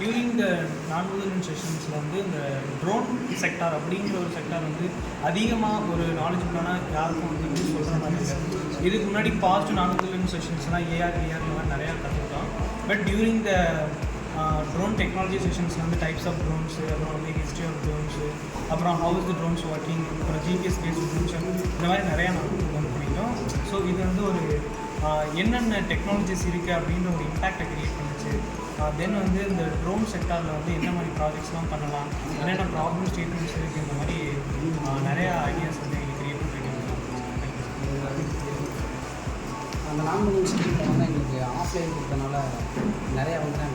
During the நான் முதல்வன் செஷன்ஸில் வந்து இந்த ட்ரோன் செக்டார் அப்படிங்கிற ஒரு செக்டார் வந்து அதிகமாக ஒரு நாலேஜபிளான யாருக்கும் வந்து சொல்கிற மாதிரி இருக்குது. இதுக்கு முன்னாடி பாஸ்ட் நான் முதல்வன் செஷன்ஸ்லாம் ஏஆர் இந்த மாதிரி நிறையா கற்றுக்கிட்டோம். But during the drone technology செஷன்ஸில் வந்து டைப்ஸ் ஆஃப் ட்ரோன்ஸு, அப்புறம் வந்து ஹிஸ்ட்ரி ஆஃப் ட்ரோன்ஸு, அப்புறம் how is the drones working, அப்புறம் ஜிபிஎஸ் பேஸ்ட் ஃபியூச்சர், இந்த மாதிரி நிறையா நாங்கள் லேர்ன் பண்ணிட்டோம். ஸோ இது வந்து ஒரு என்னென்ன டெக்னாலஜிஸ் இருக்குது அப்படின்ற ஒரு இம்பேக்டை க்ரியேட் பண்ணிச்சு. தென் வந்து இந்த ட்ரோன் செக்டாரில் வந்து என்ன மாதிரி ப்ராஜெக்ட்ஸ்லாம் பண்ணலாம், என்னென்ன ப்ராப்ளம் ஸ்டேட்மெண்ட்ஸ் இருக்குது, இந்த மாதிரி நிறையா ஐடியாஸ் வந்து எங்களுக்கு க்ரியேட் பண்ணிருக்கோம். அந்த நான் முதல்வன் செஷனில் வந்து எங்களுக்கு ஆஃப்லைன் கொடுத்தனால நிறையா வந்து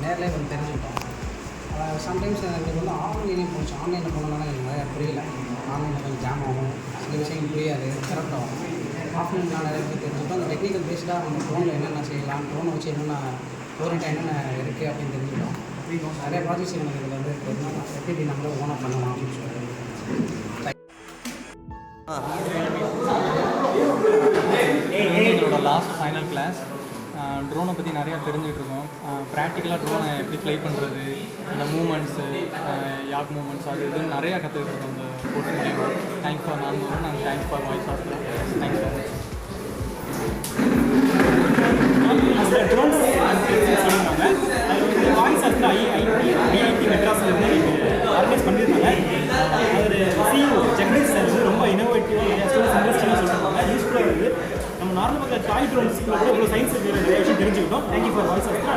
நேரில் வந்து தெரிஞ்சுக்கிட்டோம். சம்டைம்ஸ் எங்களுக்கு வந்து ஆன்லைன்லேயும் போச்சு. ஆன்லைனில் போனோம்னா எனக்கு நிறையா புரியல. ஆன்லைனில் கொஞ்சம் ஜாம் ஆகும், சில விஷயம் புரியாது, கரெக்ட் ஆகும். ஆஃப்லைனில் நான் நிறைய பேர் தெரிஞ்சுக்கிட்டோம். அந்த டெக்னிக்கல் பேஸ்டாக நம்ம ட்ரோனில் என்னென்ன செய்யலாம், ட்ரோனை வச்சு என்னென்ன ஓரியன்ட்டாக என்னென்ன இருக்குது அப்படின்னு தெரிஞ்சுக்கிட்டோம். நிறைய ப்ராஜெக்ட்ஸ் எனக்கு இதில் வந்து எப்படி நம்மளே ஓனாக பண்ணலாம் அப்படின்னு சொல்லிட்டு. எங்களோட லாஸ்ட் ஃபைனல் கிளாஸ் ட்ரோனை பற்றி நிறையா தெரிஞ்சுட்ருக்கோம். ப்ராக்டிக்கலாக ட்ரோனை எப்படி ஃப்ளை பண்ணுறது, அந்த மூமெண்ட்ஸு, யாக் மூமெண்ட்ஸ், அது இதுன்னு நிறையா கற்றுக்கிட்டு அந்த கோர்ஸ் மூலிமா. Thanks for Naan Mudhalvan and thanks for Vaayusastra. Thanks so much. Drones சொல்லியிருந்தாங்க. அது வந்து வாய்ஸாஸ்த்ரா ஐஐடி மெட்ராஸ்லேருந்து ஆர்கனைஸ் பண்ணியிருந்தாங்க. அவர் சிஇஓ ஜெகதீஷ் சார் வந்து ரொம்ப இனோவேட்டிவாக நிறையா ஸ்டூடெண்ட்ஸ் இன்ட்ரெஸ்டிங்காக சொல்லியிருக்காங்க. யூஸ்ஃபுல்லாக இருக்குது. நம்ம நார்மலாக டாய் ட்ரோன்ஸ் கூட இவ்வளோ சயின்ஸ் இருக்கிற நிறைய விஷயம் தெரிஞ்சுக்கிட்டோம். Thank you for வாய்ஸாஸ்த்ரா.